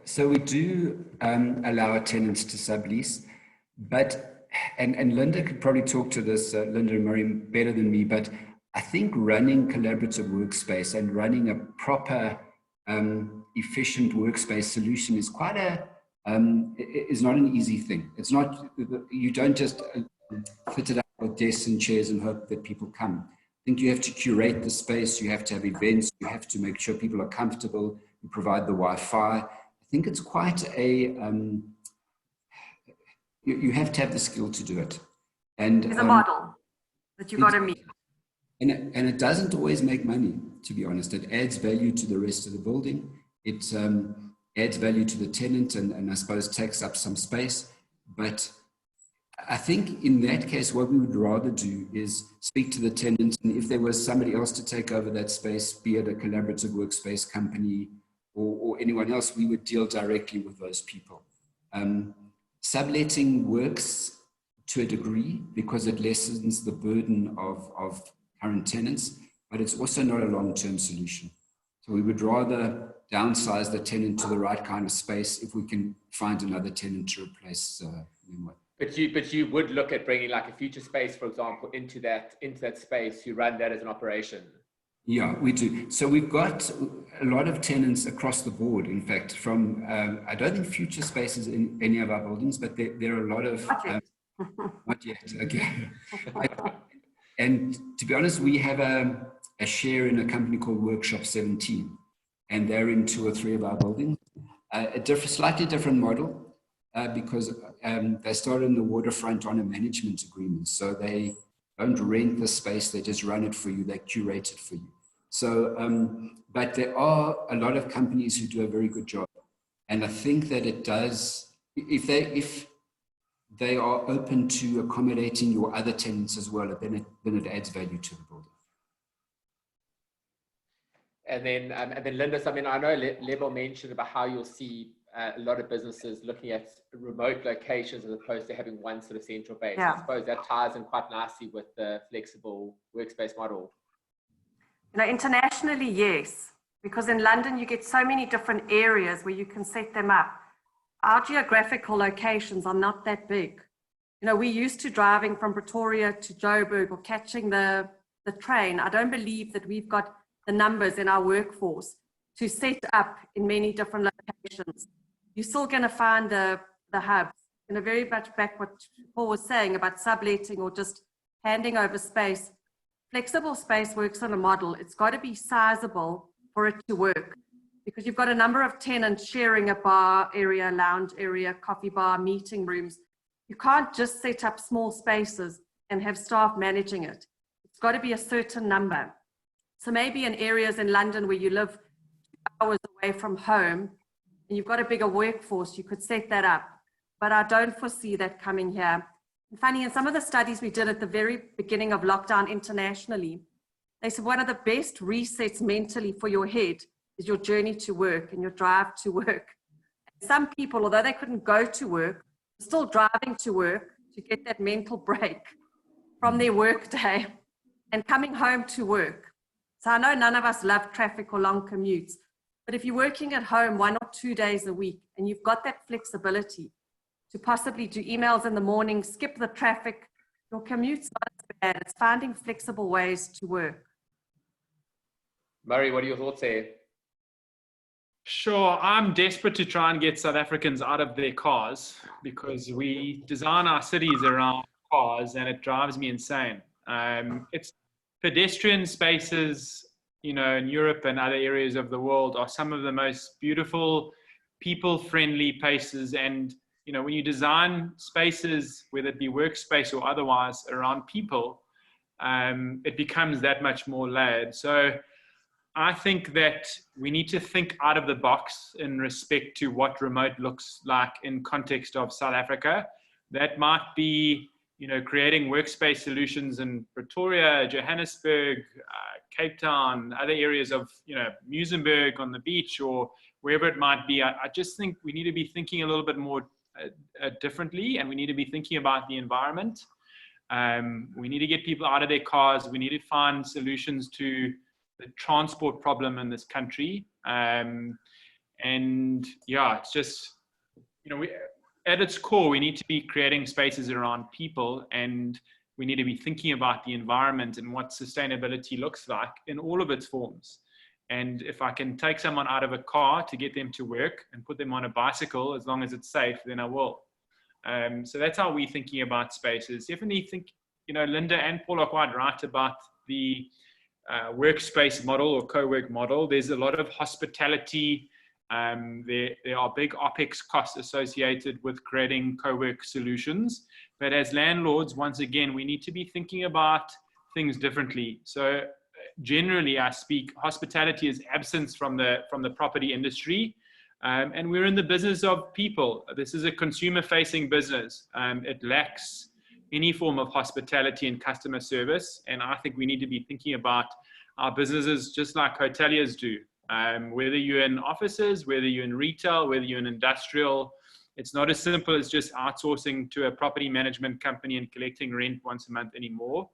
B: So we do allow our tenants to sublease, but, and Linda could probably talk to this, Linda and Miriam, better than me, but I think running collaborative workspace and running a proper, efficient workspace solution is quite is not an easy thing. It's not, you don't just fit it up with desks and chairs and hope that people come. think you have to curate the space, you have to have events, you have to make sure people are comfortable, you provide the Wi-Fi. I think it's quite a, you have to have the skill to do it. And
E: it's a model that you got to meet.
B: And it doesn't always make money, to be honest. It adds value to the rest of the building. It adds value to the tenant and I suppose takes up some space. But I think in that case, what we would rather do is speak to the tenant. And if there was somebody else to take over that space, be it a collaborative workspace company or anyone else, we would deal directly with those people. Subletting works to a degree because it lessens the burden of current tenants, but it's also not a long-term solution. So we would rather downsize the tenant to the right kind of space if we can find another tenant to replace them with.
A: But you would look at bringing like a future space, for example, into that space. You run that as an operation.
B: Yeah, we do. So we've got a lot of tenants across the board. In fact, from I don't think future spaces in any of our buildings, but there are a lot of not yet. Okay. And to be honest, we have a share in a company called Workshop 17, and they're in 2 or 3 of our buildings. Slightly different model because they started in the waterfront on a management agreement. So they don't rent the space, they just run it for you, they curate it for you. So, but there are a lot of companies who do a very good job. And I think that it does, if they are open to accommodating your other tenants as well, then it adds value to the building.
A: And then Linda, I mean, I know Lebo mentioned about how you'll see a lot of businesses looking at remote locations as opposed to having one sort of central base.
E: Yeah.
A: I suppose that ties in quite nicely with the flexible workspace model.
E: You know, internationally, yes, because in London you get so many different areas where you can set them up. Our geographical locations are not that big. You know, we're used to driving from Pretoria to Joburg or catching the train. I don't believe that we've got the numbers in our workforce to set up in many different locations. You're still going to find the hubs. You know, very much back what Paul was saying about subletting or just handing over space. Flexible space works on a model. It's got to be sizable for it to work because you've got a number of tenants sharing a bar area, lounge area, coffee bar, meeting rooms. You can't just set up small spaces and have staff managing it. It's got to be a certain number. So maybe in areas in London where you live 2 hours away from home and you've got a bigger workforce, you could set that up. But I don't foresee that coming here. And funny, in some of the studies we did at the very beginning of lockdown internationally, they said one of the best resets mentally for your head is your journey to work and your drive to work. And some people, although they couldn't go to work, are still driving to work to get that mental break from their work day and coming home to work. So I know none of us love traffic or long commutes, but if you're working at home 1 or 2 days a week and you've got that flexibility to possibly do emails in the morning, skip the traffic, your commute's not as bad. It's finding flexible ways to work.
A: Murray, what are your thoughts there?
F: Sure, I'm desperate to try and get South Africans out of their cars because we design our cities around cars and it drives me insane. It's pedestrian spaces, you know, in Europe and other areas of the world are some of the most beautiful, people-friendly places. And, you know, when you design spaces, whether it be workspace or otherwise, around people, it becomes that much more layered. So I think that we need to think out of the box in respect to what remote looks like in context of South Africa. That might be, you know, creating workspace solutions in Pretoria, Johannesburg, Cape Town, other areas of, you know, Muizenberg on the beach or wherever it might be. I just think we need to be thinking a little bit more differently, and we need to be thinking about the environment. We need to get people out of their cars. We need to find solutions to the transport problem in this country. And yeah, it's just, you know, at its core, we need to be creating spaces around people, and we need to be thinking about the environment and what sustainability looks like in all of its forms. And if I can take someone out of a car to get them to work and put them on a bicycle, as long as it's safe, then I will. So that's how we're thinking about spaces. Definitely think, you know, Linda and Paul are quite right about the workspace model or co-work model. There's a lot of hospitality. There are big OPEX costs associated with creating co-work solutions. But as landlords, once again, we need to be thinking about things differently. So generally, I speak, hospitality is absent from the property industry. And we're in the business of people. This is a consumer-facing business. It lacks any form of hospitality and customer service. And I think we need to be thinking about our businesses just like hoteliers do. Whether you're in offices, whether you're in retail, whether you're in industrial, it's not as simple as just outsourcing to a property management company and collecting rent once a month anymore.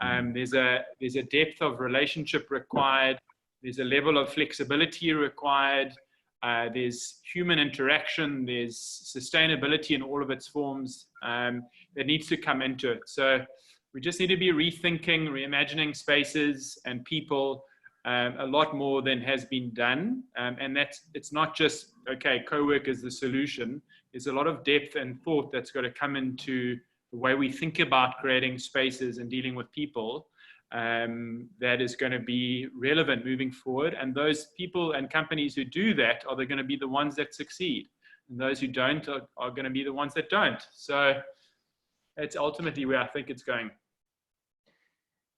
F: There's a depth of relationship required. There's a level of flexibility required. There's human interaction. There's sustainability in all of its forms that needs to come into it. So we just need to be rethinking, reimagining spaces and people a lot more than has been done. And it's not just, okay, co-work is the solution. There's a lot of depth and thought that's got to come into the way we think about creating spaces and dealing with people. That is going to be relevant moving forward. And those people and companies who do that are going to be the ones that succeed. And those who don't are going to be the ones that don't. So it's ultimately where I think it's going.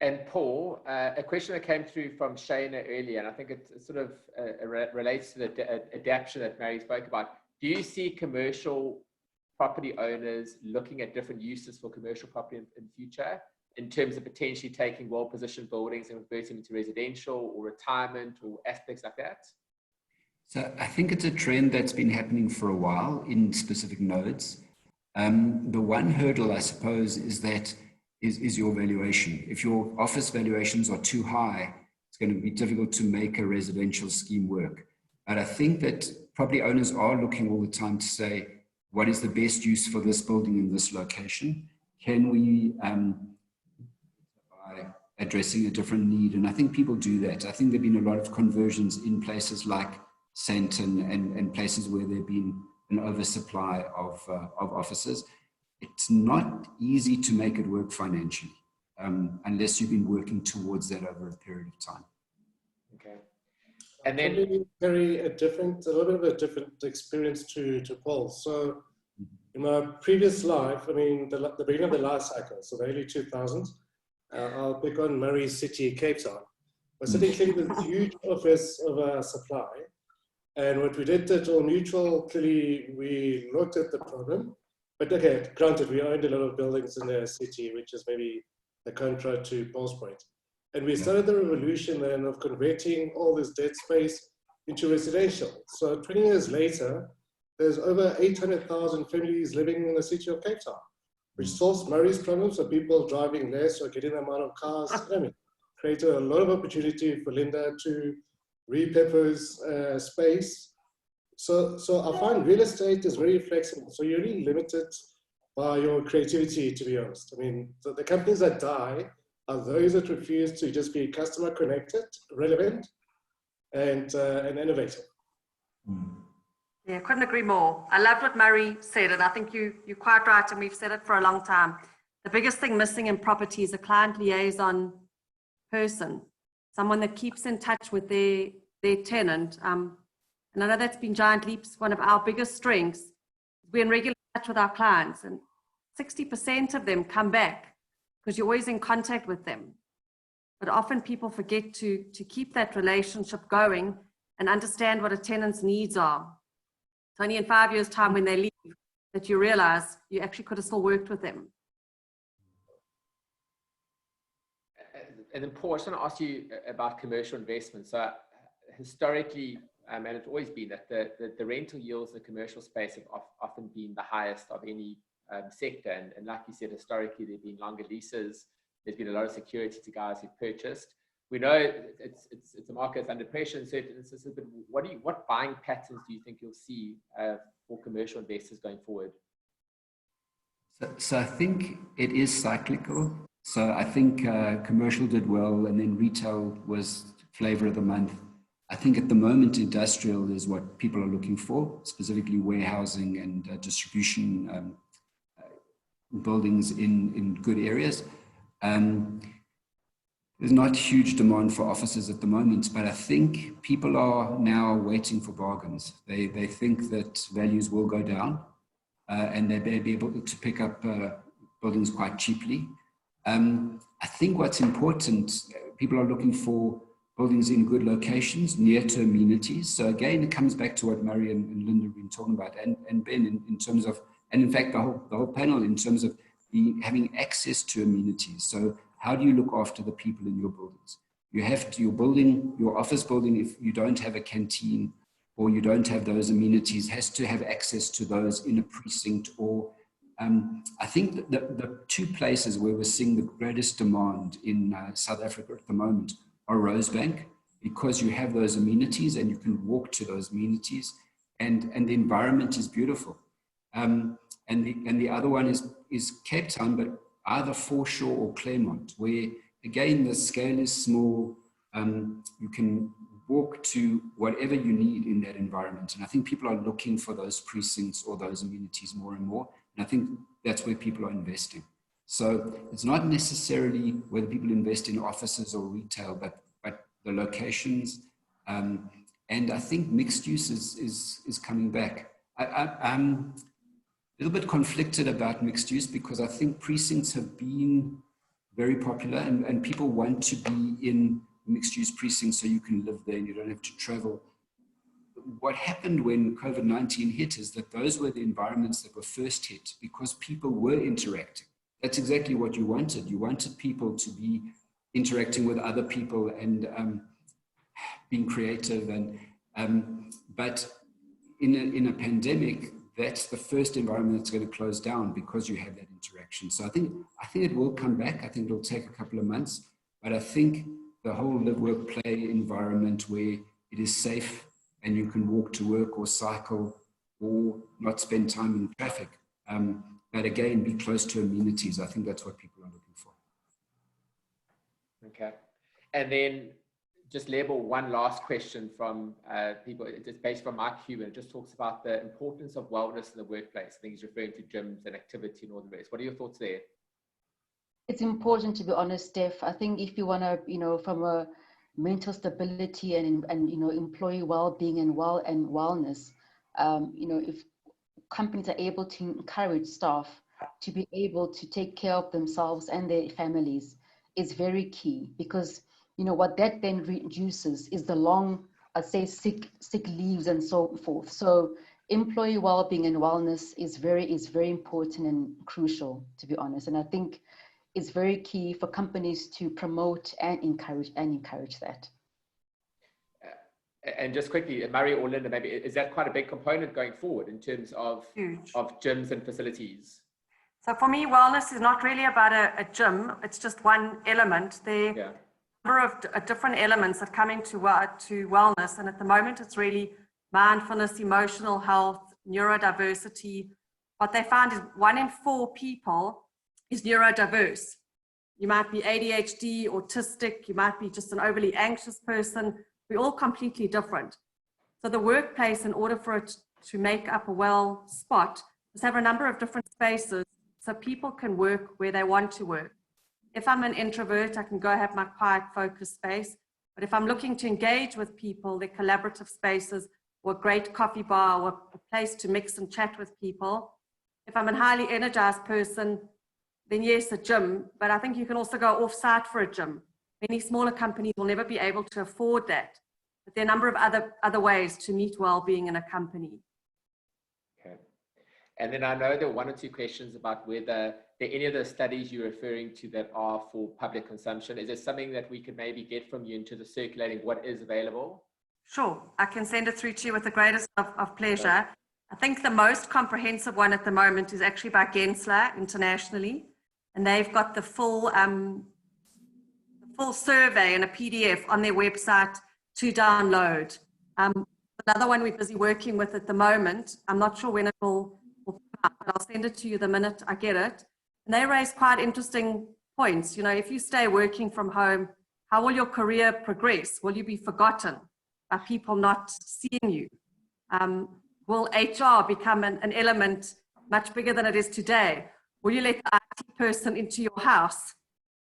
A: And Paul, a question that came through from Shana earlier, and I think it sort of relates to the adaptation that Mary spoke about. Do you see commercial property owners looking at different uses for commercial property in the future, in terms of potentially taking well-positioned buildings and converting them into residential or retirement or aspects like that?
B: So I think it's a trend that's been happening for a while in specific nodes. The one hurdle, I suppose, is your valuation. If your office valuations are too high, it's going to be difficult to make a residential scheme work. But I think that property owners are looking all the time to say, what is the best use for this building in this location? Can we, by addressing a different need? And I think people do that. I think there have been a lot of conversions in places like Santon and places where there have been an oversupply of offices. It's not easy to make it work financially unless you've been working towards that over a period of time.
A: Okay. And then
C: very a little bit of a different experience to Paul. So in my previous life, I mean, the beginning of the life cycle, so the early 2000s, I'll pick on Murray City, Cape Town. We're sitting with a huge office of supply. And what we did at All Mutual, clearly we looked at the problem. But okay, granted, we owned a lot of buildings in the city, which is maybe the contra to Paul's point. And we started the revolution then of converting all this dead space into residential. So 20 years later, there's over 800,000 families living in the city of Cape Town, which solves Murray's problems of people driving less or getting them out of cars. I mean, created a lot of opportunity for Linda to repurpose space. So I find real estate is very flexible. So you're really limited by your creativity, to be honest. I mean, the companies that die are those that refuse to just be customer connected, relevant, and innovative.
E: Yeah, couldn't agree more. I loved what Murray said, and I think you're quite right, and we've said it for a long time. The biggest thing missing in property is a client liaison person, someone that keeps in touch with their tenant. And I know that's been Giant Leap's one of our biggest strengths. We're in regular touch with our clients, and 60% of them come back because you're always in contact with them. But often people forget to keep that relationship going and understand what a tenant's needs are. It's only in 5 years' time when they leave that you realize you actually could have still worked with them.
A: And then Paul, I just want to ask you about commercial investment. So historically, and it's always been that the rental yields in the commercial space have often been the highest of any sector. And like you said, historically, there have been longer leases. There's been a lot of security to guys who've purchased. We know it's a market that's under pressure in certain instances, but what buying patterns do you think you'll see for commercial investors going forward?
B: So I think it is cyclical. So I think commercial did well, and then retail was flavor of the month. I think at the moment, industrial is what people are looking for, specifically warehousing and distribution buildings in good areas. there's not huge demand for offices at the moment, but I think people are now waiting for bargains. They think that values will go down and they may be able to pick up buildings quite cheaply. I think what's important, people are looking for buildings in good locations, near to amenities. So again, it comes back to what Murray and Linda have been talking about, and Ben in terms of, and in fact, the whole panel in terms of having access to amenities. So how do you look after the people in your buildings? You have to, your office building, if you don't have a canteen or you don't have those amenities, has to have access to those in a precinct. Or I think that the two places where we're seeing the greatest demand in South Africa at the moment are Rosebank, because you have those amenities and you can walk to those amenities, and the environment is beautiful. And the other one is Cape Town, but either Foreshore or Claremont, where again the scale is small. You can walk to whatever you need in that environment, and I think people are looking for those precincts or those amenities more and more, and I think that's where people are investing. So it's not necessarily whether people invest in offices or retail, but the locations, and I think mixed use is coming back. I'm a little bit conflicted about mixed use because I think precincts have been very popular, and people want to be in mixed use precincts so you can live there and you don't have to travel. What happened when COVID-19 hit is that those were the environments that were first hit because people were interacting. That's exactly what you wanted. You wanted people to be interacting with other people and being creative. But in a pandemic, that's the first environment that's going to close down because you have that interaction. So I think it will come back. I think it'll take a couple of months, but I think the whole live, work, play environment where it is safe and you can walk to work or cycle or not spend time in traffic. But again, be close to amenities. I think that's what people are looking for.
A: Okay. And then just label one last question from people. It's based from Mike Human. It just talks about the importance of wellness in the workplace. I think he's referring to gyms and activity and all the rest. What are your thoughts there?
D: It's important, to be honest, Steph. I think if you want to, from a mental stability and employee well-being and wellness, if companies are able to encourage staff to be able to take care of themselves and their families is very key, because what that then reduces is the long, sick leaves and so forth. So employee well-being and wellness is very important and crucial, to be honest. And I think it's very key for companies to promote and encourage that.
A: And just quickly, Murray or Linda, maybe, is that quite a big component going forward in terms of gyms and facilities?
E: So for me, wellness is not really about a gym. It's just one element. There are a number of different elements that come into wellness. And at the moment, it's really mindfulness, emotional health, neurodiversity. What they found is 1 in 4 people is neurodiverse. You might be ADHD, autistic, you might be just an overly anxious person. We're all completely different. So the workplace, in order for it to make up a well spot, must have a number of different spaces so people can work where they want to work. If I'm an introvert, I can go have my quiet focus space. But if I'm looking to engage with people, they're collaborative spaces, or a great coffee bar, or a place to mix and chat with people. If I'm a highly energized person, then yes, a gym, but I think you can also go off-site for a gym. Many smaller companies will never be able to afford that, but there are a number of other ways to meet well-being in a company.
A: Okay. And then I know there were 1 or 2 questions about whether there are any of the studies you're referring to that are for public consumption. Is there something that we could maybe get from you into the circulating what is available?
E: Sure, I can send it through to you with the greatest of pleasure. Okay. I think the most comprehensive one at the moment is actually by Gensler internationally. And they've got the full survey in a PDF on their website to download. Another one we're busy working with at the moment, I'm not sure when it will come out, but I'll send it to you the minute I get it. And they raise quite interesting points. If you stay working from home, how will your career progress? Will you be forgotten by people not seeing you? Will HR become an element much bigger than it is today? Will you let the IT person into your house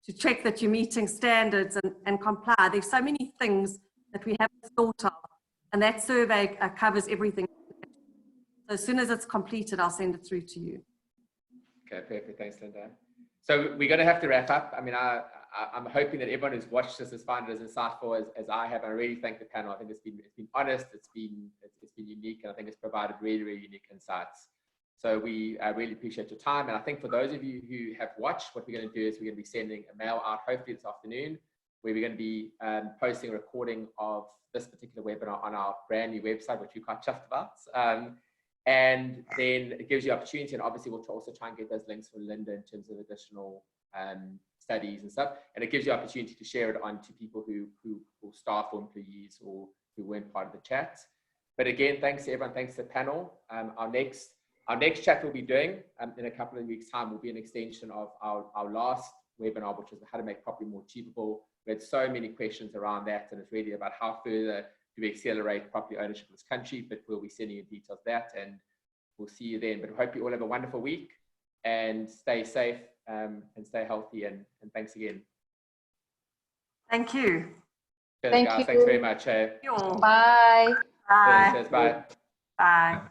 E: to check that you're meeting standards and comply. There's so many things that we haven't thought of, and that survey covers everything. So as soon as it's completed, I'll send it through to you.
A: Okay, perfect. Thanks, Linda. So we're going to have to wrap up. I mean, I'm hoping that everyone who's watched this has found it as insightful as I have. I really thank the panel. I think it's been honest, it's been unique, and I think it's provided really, really unique insights. So we really appreciate your time. And I think for those of you who have watched, what we're going to do is we're going to be sending a mail out hopefully this afternoon, where we're going to be posting a recording of this particular webinar on our brand new website, which we're quite chuffed about. And then it gives you opportunity, and obviously we'll also try and get those links from Linda in terms of additional studies and stuff. And it gives you opportunity to share it on to people who staff or employees or who weren't part of the chat. But again, thanks to everyone. Thanks to the panel. Our next chat we'll be doing in a couple of weeks' time will be an extension of our last webinar, which was how to make property more achievable. We had so many questions around that, and it's really about how further do we accelerate property ownership in this country, but we'll be sending you details of that, and we'll see you then. But I hope you all have a wonderful week and stay safe and stay healthy, and thanks again.
E: Thank you.
A: Cheers, guys. Thanks very much.
D: Bye.
E: Bye.
A: Cheers, bye.
E: Bye.